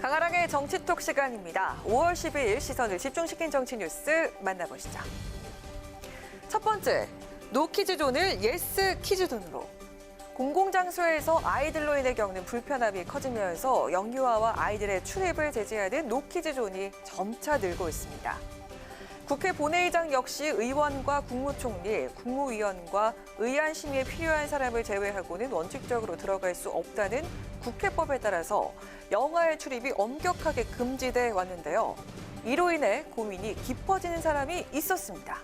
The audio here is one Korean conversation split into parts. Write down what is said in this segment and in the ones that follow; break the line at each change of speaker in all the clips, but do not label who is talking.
강하랑의 정치톡 시간입니다. 5월 12일 시선을 집중시킨 정치 뉴스 만나보시죠. 첫 번째, 노키즈존을 예스 키즈존으로. 공공장소에서 아이들로 인해 겪는 불편함이 커지면서 영유아와 아이들의 출입을 제재하는 노키즈존이 점차 늘고 있습니다. 국회 본회의장 역시 의원과 국무총리, 국무위원과 의안 심의에 필요한 사람을 제외하고는 원칙적으로 들어갈 수 없다는 국회법에 따라서 영아의 출입이 엄격하게 금지돼 왔는데요. 이로 인해 고민이 깊어지는 사람이 있었습니다.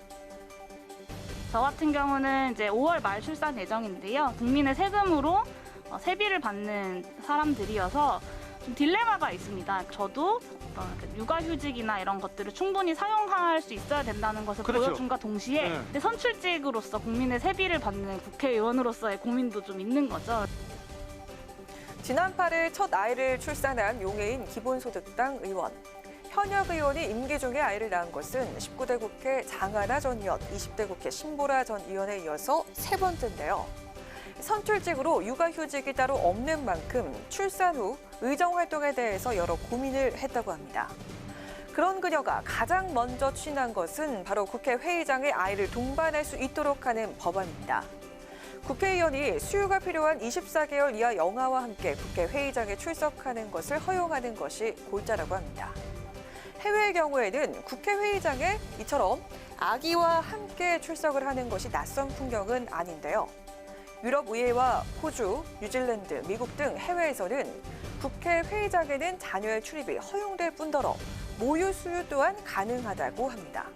저 같은 경우는 이제 5월 말 출산 예정인데요. 국민의 세금으로 세비를 받는 사람들이어서 좀 딜레마가 있습니다. 저도 육아휴직이나 이런 것들을 충분히 사용할 수 있어야 된다는 것을 보여준과 동시에 근데 선출직으로서 국민의 세비를 받는 국회의원으로서의 고민도 좀 있는 거죠.
지난 8일 첫 아이를 출산한 용해인 기본소득당 의원. 현역 의원이 임기 중에 아이를 낳은 것은 19대 국회 장하나 전 의원, 20대 국회 신보라 전 의원에 이어서 세 번째인데요. 선출직으로 육아휴직이 따로 없는 만큼 출산 후 의정활동에 대해서 여러 고민을 했다고 합니다. 그런 그녀가 가장 먼저 추진한 것은 바로 국회 회의장에 아이를 동반할 수 있도록 하는 법안입니다. 국회의원이 수유가 필요한 24개월 이하 영아와 함께 국회 회의장에 출석하는 것을 허용하는 것이 골자라고 합니다. 해외의 경우에는 국회 회의장에 이처럼 아기와 함께 출석을 하는 것이 낯선 풍경은 아닌데요. 유럽 의회와 호주, 뉴질랜드, 미국 등 해외에서는 국회 회의장에는 자녀의 출입이 허용될 뿐더러 모유 수유 또한 가능하다고 합니다.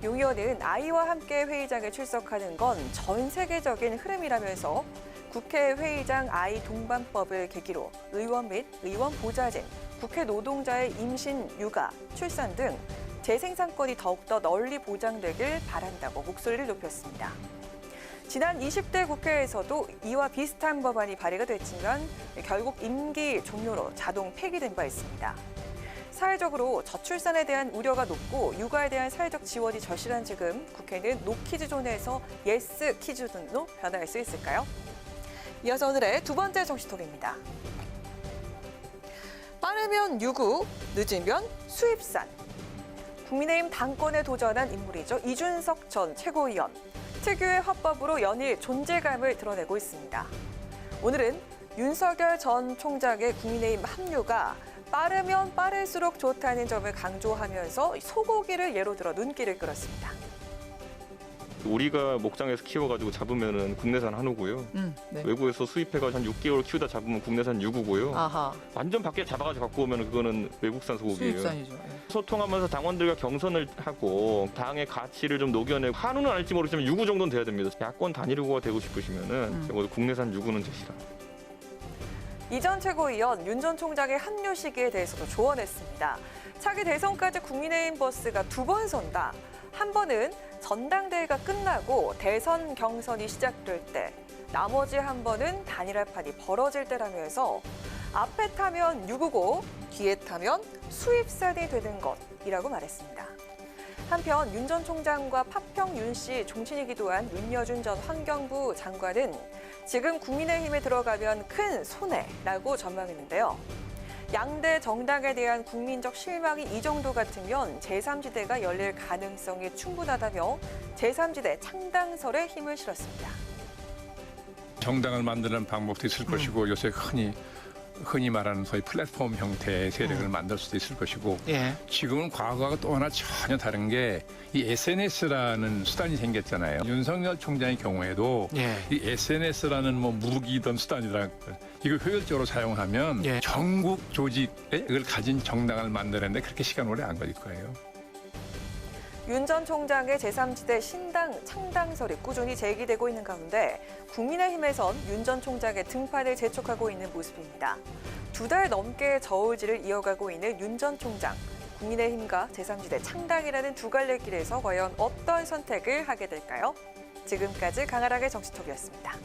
용 의원은 아이와 함께 회의장에 출석하는 건 전 세계적인 흐름이라면서 국회 회의장 아이 동반법을 계기로 의원 및 의원 보좌진, 국회 노동자의 임신, 육아, 출산 등 재생산권이 더욱더 널리 보장되길 바란다고 목소리를 높였습니다. 지난 20대 국회에서도 이와 비슷한 법안이 발의가 됐지만 결국 임기 종료로 자동 폐기된 바 있습니다. 사회적으로 저출산에 대한 우려가 높고 육아에 대한 사회적 지원이 절실한 지금 국회는 노키즈존에서 예스 키즈존으로 변화할 수 있을까요? 이어서 오늘의 두 번째 정치톡입니다. 빠르면 유구, 늦으면 수입산. 국민의힘 당권에 도전한 인물이죠. 이준석 전 최고위원. 특유의 화법으로 연일 존재감을 드러내고 있습니다. 오늘은 윤석열 전 총장의 국민의힘 합류가 빠르면 빠를수록 좋다는 점을 강조하면서 소고기를 예로 들어 눈길을 끌었습니다.
우리가 목장에서 키워가지고 잡으면은 국내산 한우고요.
네.
외국에서 수입해가지고 한 6개월 키우다 잡으면 국내산 유구고요.
아하.
완전 밖에 잡아가지고 갖고 오면 그거는 외국산 소고기예요.
수입산이죠. 예.
소통하면서 당원들과 경선을 하고 당의 가치를 좀 녹여내고 한우는 아닐지 모르지만 유구 정도는 돼야 됩니다. 야권 단일 후보가 되고 싶으시면은 적어도 국내산 유구는 제시라.
이 전 최고위원 윤 전 총장의 합류 시기에 대해서도 조언했습니다. 차기 대선까지 국민의힘 버스가 두 번 선다. 한 번은 전당대회가 끝나고 대선 경선이 시작될 때, 나머지 한 번은 단일화판이 벌어질 때라면서 앞에 타면 유구고 뒤에 타면 수입산이 되는 것이라고 말했습니다. 한편 윤 전 총장과 파평 윤 씨 종친이기도 한 윤여준 전 환경부 장관은 지금 국민의힘에 들어가면 큰 손해라고 전망했는데요. 양대 정당에 대한 국민적 실망이 이 정도 같으면 제3지대가 열릴 가능성이 충분하다며 제3지대 창당설에 힘을 실었습니다.
정당을 만드는 방법도 있을 것이고 요새 흔히 말하는 소위 플랫폼 형태의 세력을 만들 수도 있을 것이고
예.
지금은 과거와 또 하나 전혀 다른 게 이 SNS라는 수단이 생겼잖아요. 윤석열 총장의 경우에도
예.
이 SNS라는 무기든 수단이라 이걸 효율적으로 사용하면
예.
전국 조직을 가진 정당을 만드는데 그렇게 시간 오래 안 걸릴 거예요.
윤 전 총장의 제3지대 신당 창당설이 꾸준히 제기되고 있는 가운데 국민의힘에선 윤 전 총장의 등판을 재촉하고 있는 모습입니다. 2달 넘게 저울질을 이어가고 있는 윤 전 총장. 국민의힘과 제3지대 창당이라는 두 갈래 길에서 과연 어떤 선택을 하게 될까요? 지금까지 강하랑의 정치톡이었습니다.